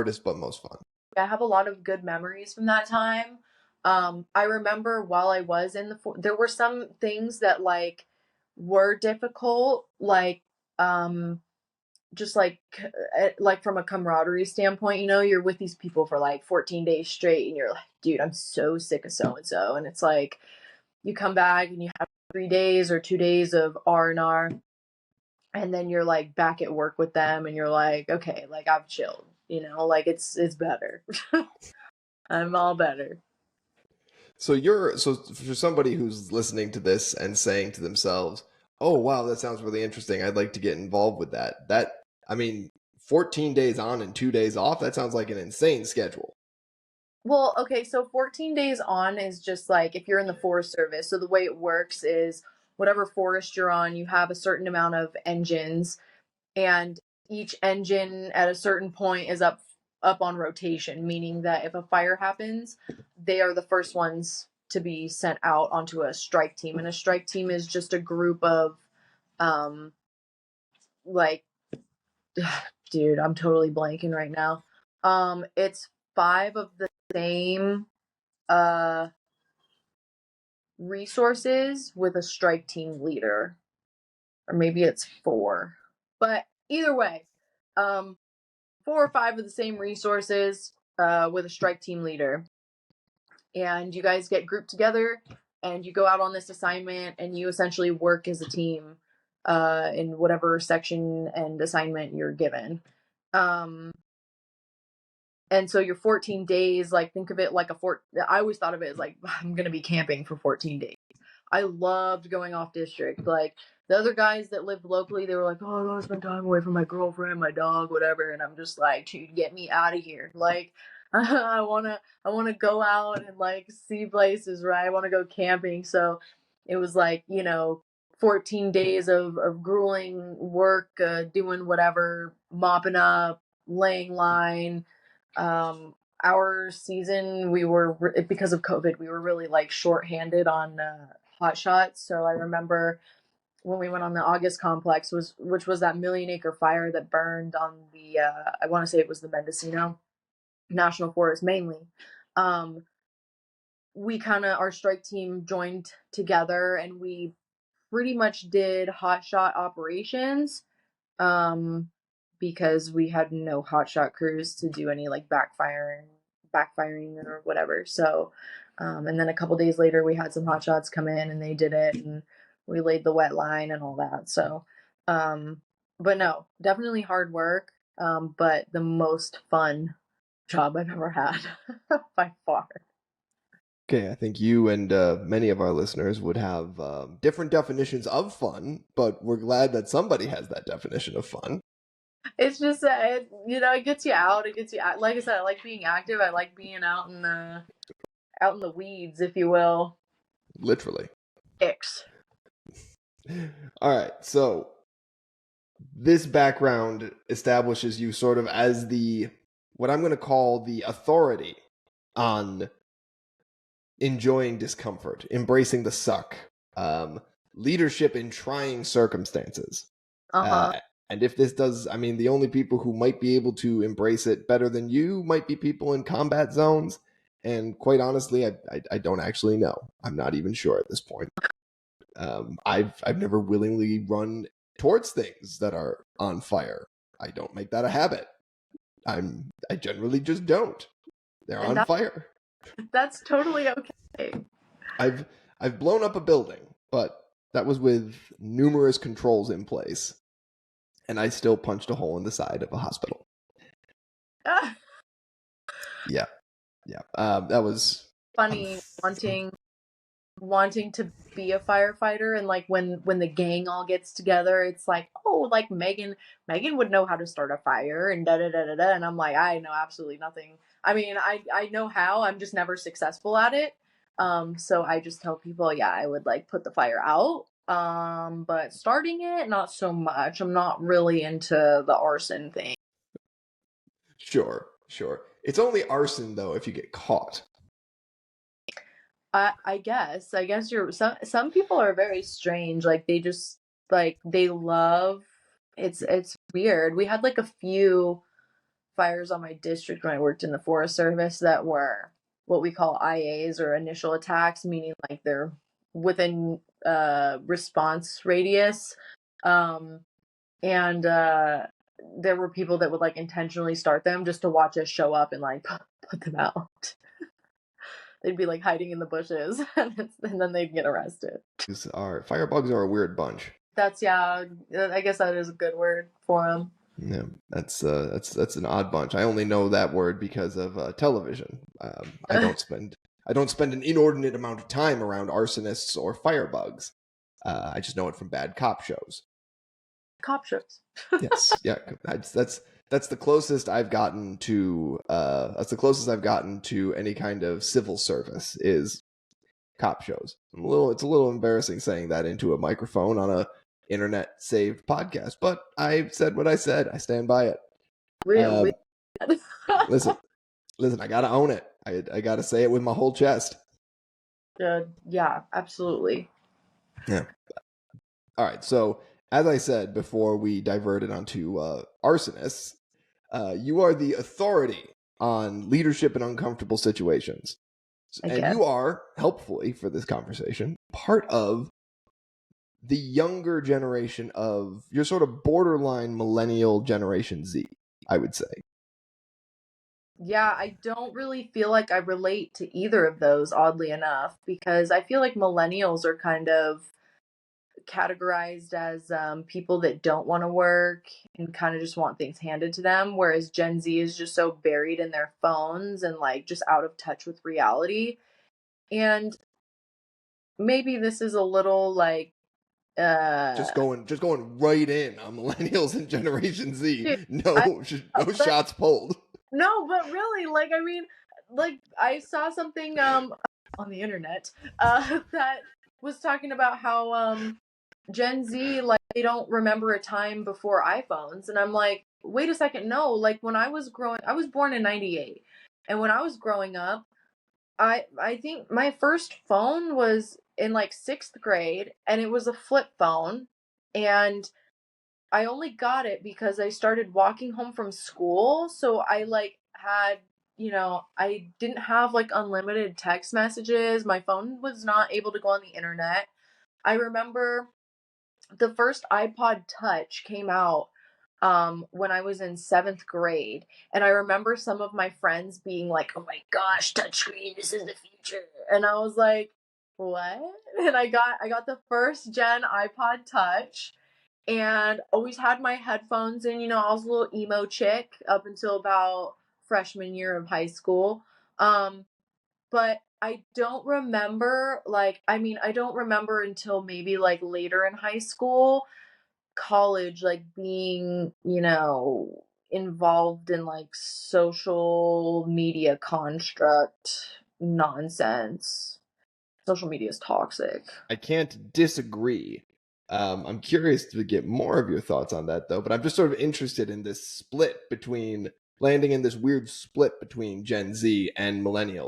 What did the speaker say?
hardest but most fun? I have a lot of good memories from that time. I remember while I was in there were some things that like were difficult, like um, just like from a camaraderie standpoint, you're with these people for like 14 days straight, and you're like, dude, I'm so sick of so and so, and it's like you come back and you have 3 days or 2 days of R&R, and then you're like back at work with them, and you're like, okay, like I've chilled, like it's better. I'm all better. So for somebody who's listening to this and saying to themselves, "Oh wow, that sounds really interesting. I'd like to get involved with that." I mean, 14 days on and 2 days off, that sounds like an insane schedule. Well, okay, so 14 days on is just like if you're in the Forest Service. So the way it works is whatever forest you're on, you have a certain amount of engines, and each engine at a certain point is up on rotation, meaning that if a fire happens, they are the first ones to be sent out onto a strike team. And a strike team is just a group of um like dude, I'm totally blanking right now. It's five of the same uh resources with a strike team leader, or maybe it's four, but either way, um 4 or 5 of the same resources with a strike team leader, and you guys get grouped together and you go out on this assignment and you essentially work as a team in whatever section and assignment you're given. um and so your 14 days, like think of it like I always thought of it as like I'm gonna be camping for 14 days. I loved going off district. Like the other guys that lived locally, they were like, "Oh, I want to spend time away from my girlfriend, my dog, whatever." And I'm just like, "Dude, get me out of here!" Like, I wanna go out and like see places, right? I want to go camping. So it was like 14 days of grueling work, doing whatever, mopping up, laying line. um our season, we were because of COVID, we were really like shorthanded on hot shots. So I remember when we went on the August complex, which was that million-acre fire that burned on the I want to say it was the Mendocino National Forest mainly. um we kind of, our strike team joined together and we pretty much did hot shot operations, um, because we had no hotshot crews to do any like backfiring or whatever. So, and then a couple days later, we had some hotshots come in and they did it, and we laid the wet line and all that. So, um, but no, definitely hard work, but the most fun job I've ever had by far. Okay, I think you and many of our listeners would have different definitions of fun, but we're glad that somebody has that definition of fun. It's just it gets you out. It gets you out. Like I said, I like being active. I like being out in the weeds, if you will. Literally. Icks. All right, so this background establishes you sort of as what I'm going to call the authority on enjoying discomfort, embracing the suck, leadership in trying circumstances. Uh-huh. And if this does, I mean, the only people who might be able to embrace it better than you might be people in combat zones. And quite honestly, I don't actually know. I'm not even sure at this point. I've never willingly run towards things that are on fire. I don't make that a habit. I generally just don't. They're And on fire. that's totally okay. I've blown up a building, but that was with numerous controls in place, and I still punched a hole in the side of a hospital. Yeah. That was Funny wanting to be a firefighter, and like when the gang all gets together, it's like, oh, like Megan would know how to start a fire and da da da da da, and I'm like, I know absolutely nothing. I mean, I know how, I'm just never successful at it. So I just tell people, yeah, I would like put the fire out, but starting it, not so much. I'm not really into the arson thing. Sure. It's only arson though if you get caught. I guess you're some people are very strange. Like they just like they love it's weird. We had like a few fires on my district when I worked in the Forest Service that were what we call IAs, or initial attacks, meaning like they're within response radius. And there were people that would like intentionally start them just to watch us show up and like put them out. They'd be like hiding in the bushes and then they'd get arrested. Firebugs are a weird bunch. That's, yeah, I guess that is a good word for them. Yeah, that's an odd bunch. I only know that word because of television. I don't spend an inordinate amount of time around arsonists or firebugs. I just know it from bad cop shows. Cop shows. Yes, yeah, that's the closest I've gotten to. That's the closest I've gotten to any kind of civil service is cop shows. It's a little embarrassing saying that into a microphone on a internet saved podcast, but I said what I said. I stand by it. Really? Listen, I gotta own it. I gotta say it with my whole chest. Yeah, absolutely. Yeah. All right. So as I said before, we diverted onto arsonists. You are the authority on leadership in uncomfortable situations, and you are, helpfully for this conversation, part of the younger generation of your sort of borderline millennial Generation Z, I would say. Yeah, I don't really feel like I relate to either of those, oddly enough, because I feel like millennials are kind of categorized as people that don't want to work and kind of just want things handed to them, whereas Gen Z is just so buried in their phones and like just out of touch with reality. And maybe this is a little like just going right in on millennials and Generation Z. Dude, no shots pulled. No, but really, like, I mean, like, I saw something on the internet that was talking about how Gen Z, like, they don't remember a time before iPhones. And I'm like, wait a second, no. Like, when I was born in 98. And when I was growing up, I think my first phone was in, like, 6th grade. And it was a flip phone. And I only got it because I started walking home from school. So I like had, I didn't have like unlimited text messages. My phone was not able to go on the internet. I remember the first iPod Touch came out when I was in 7th grade. And I remember some of my friends being like, oh my gosh, touchscreen, this is the future. And I was like, what? And I got the first gen iPod Touch. And always had my headphones in, I was a little emo chick up until about freshman year of high school. But I don't remember, I don't remember until maybe like later in high school, college, like being, involved in like social media construct nonsense. Social media is toxic. I can't disagree. I'm curious to get more of your thoughts on that, though, but I'm just sort of interested in this landing in this weird split between Gen Z and millennials.